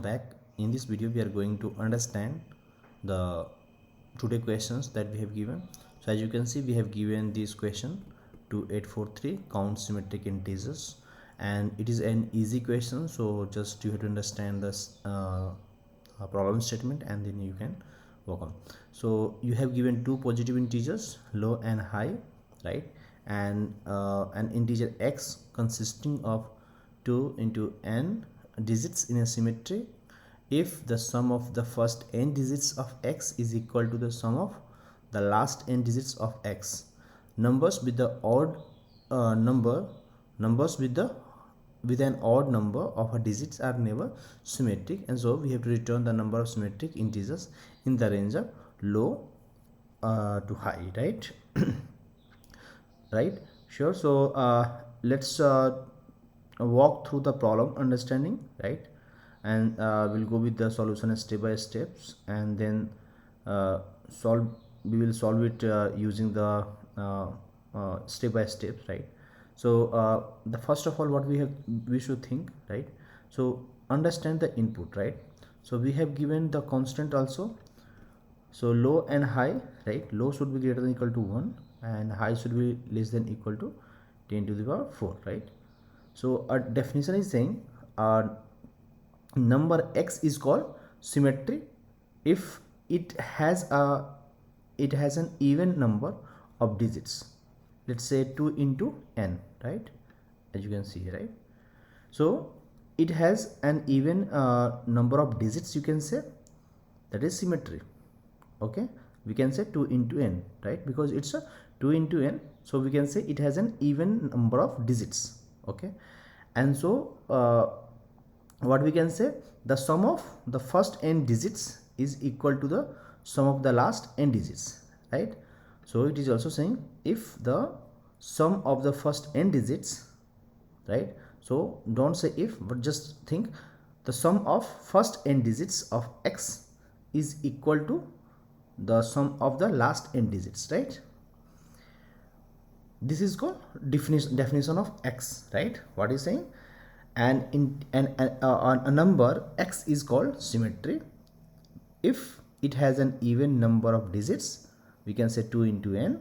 back. In this video we are going to understand the today questions that we have given. So as you can see, we have given this question 2843, count symmetric integers, and it is an easy question, so just you have to understand this problem statement and then you can work on. So you have given two positive integers, low and high, right? And an integer x consisting of 2 into n digits in a symmetry if the sum of the first n digits of x is equal to the sum of the last n digits of x. Numbers with the odd numbers with an odd number of digits are never symmetric, and so we have to return the number of symmetric integers in the range of low to high, right? Right, sure. So let's walk through the problem understanding, right? And we'll go with the solution step by steps, and then we will solve it using the step by step, right? So the first of all, what we should think, right? So understand the input, right? So we have given the constant also. So low and high, right? Low should be greater than equal to 1 and high should be less than equal to 10 to the power 4, right? So a definition is saying number x is called symmetry if it has an even number of digits. Let's say 2 into n, right? As you can see, right? So it has an even number of digits, you can say, that is symmetry. Okay, we can say 2 into n, right? Because it's a 2 into n, so we can say it has an even number of digits. Okay, and so what we can say, the sum of the first n digits is equal to the sum of the last n digits, right? So it is also saying if the sum of the first n digits, right? So don't say if, but just think the sum of first n digits of x is equal to the sum of the last n digits, right? This is called definition of x, right? What is saying, a number x is called symmetry if it has an even number of digits. We can say 2 into n,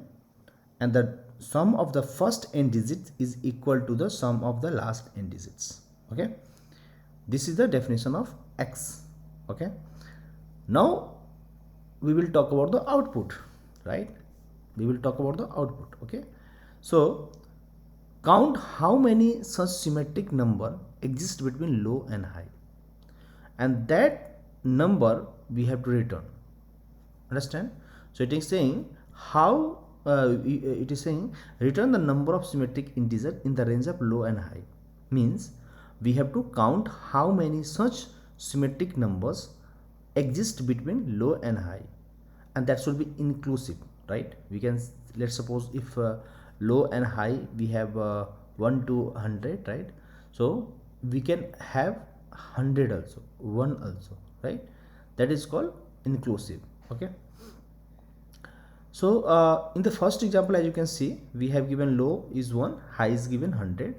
and the sum of the first n digits is equal to the sum of the last n digits. Okay, this is the definition of x. Okay, now we will talk about the output, right? We will talk about the output. Okay, so count how many such symmetric number exist between low and high, and that number we have to return. Understand? So it is saying how it is saying return the number of symmetric integers in the range of low and high, means we have to count how many such symmetric numbers exist between low and high, and that should be inclusive, right? We can, let's suppose if low and high we have 1 to 100, right? So we can have 100 also, 1 also, right? That is called inclusive. Okay, so in the first example, as you can see, we have given low is 1, high is given 100,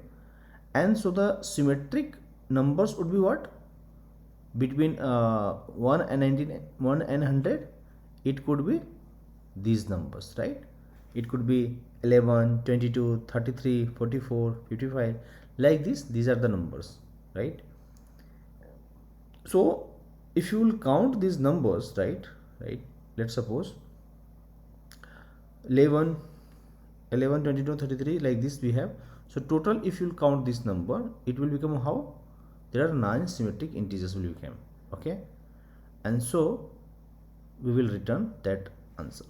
and so the symmetric numbers would be what? Between 1 and 100, it could be these numbers, right? It could be 11, 22, 33, 44, 55, like this. These are the numbers, right? So if you will count these numbers, right, let's suppose 11, 22, 33, like this we have. So total, if you will count this number, it will become how? There are 9 symmetric integers will become. Okay, and so we will return that answer.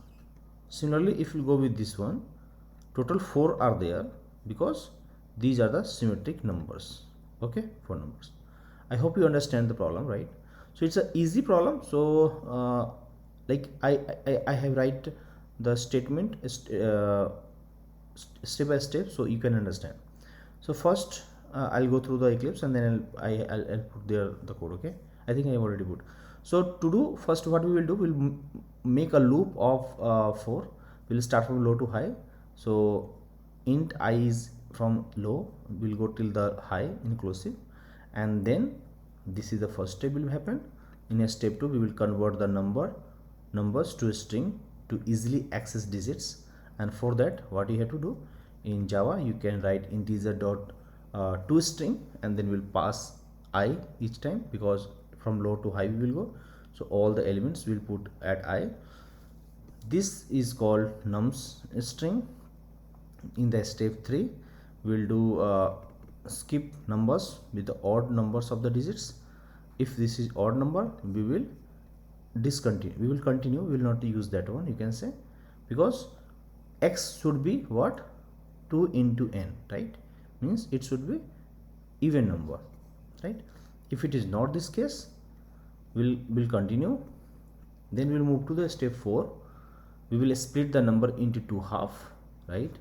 Similarly, if you go with this one, total 4 are there because these are the symmetric numbers. Okay, 4 numbers. I hope you understand the problem, right? So it's an easy problem. So like I have write the statement step by step so you can understand. So first I'll go through the Eclipse and then I'll put there the code. Okay, I think I have already put. So to do, first what we will do, we'll make a loop of 4. We'll start from low to high. So int I is from low, we'll go till the high inclusive, and then this is the first step will happen. In a step 2 we will convert the numbers to a string to easily access digits, and for that what you have to do in Java, you can write integer dot to string, and then we'll pass I each time, because from low to high we will go, so all the elements will put at I. This is called nums string. In the step 3 we'll do skip numbers with the odd numbers of the digits. If this is odd number, we will discontinue, we will continue, we will not use that one, you can say, because x should be what, 2 into n, right? Means it should be even number, right? If it is not this case, we'll continue. Then we'll move to the step 4. We will split the number into 2 half, right?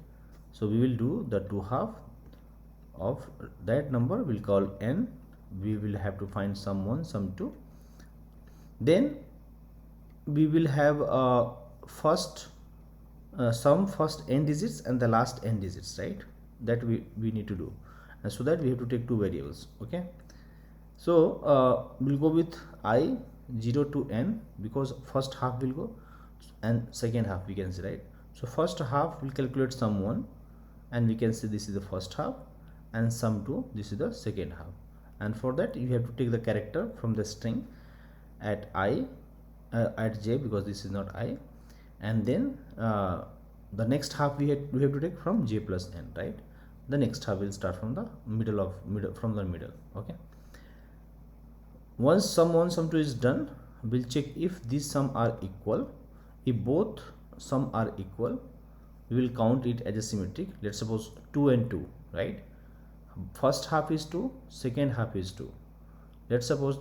So we will do the 2 half of that number, we'll call n. We will have to find sum 1, sum 2. Then we will have first n digits and the last n digits, right? That we need to do, and so that we have to take 2 variables. Okay, so we'll go with I 0 to n, because first half will go and second half we can say, right? So first half will calculate sum 1, and we can say this is the first half, and sum 2, this is the second half. And for that you have to take the character from the string at I at j, because this is not I, and then the next half we have to take from j plus n, right? The next half will start from the middle. Okay, once sum 1 sum 2 is done, we'll check if these sum are equal. If both sum are equal, we will count it as a symmetric. Let's suppose 2 and 2, right? First half is 2, second half is 2. Let's suppose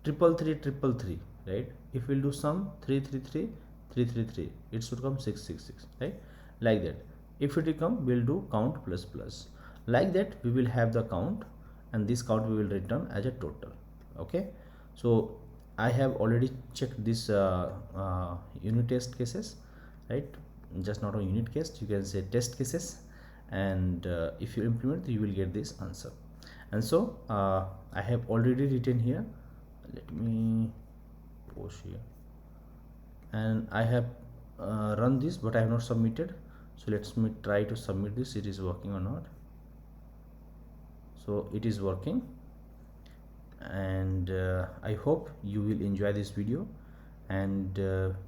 333, right? If we'll do sum 333, it should come 666, right? Like that. If it will come, we'll do count plus plus. Like that we will have the count, and this count we will return as a total. Okay, so I have already checked this unit test cases, right? Just not a unit case, you can say test cases, and if you implement, you will get this answer. And so I have already written here, let me post here, and I have run this, but I have not submitted. So let's me try to submit this, it is working or not. So it is working, and I hope you will enjoy this video, and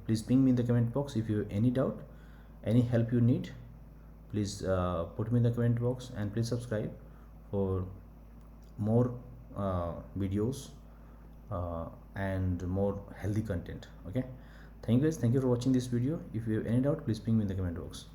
please ping me in the comment box if you have any doubt, any help you need. Please put me in the comment box, and please subscribe for more videos and more healthy content. Okay, thank you guys, thank you for watching this video. If you have any doubt, please ping me in the comment box.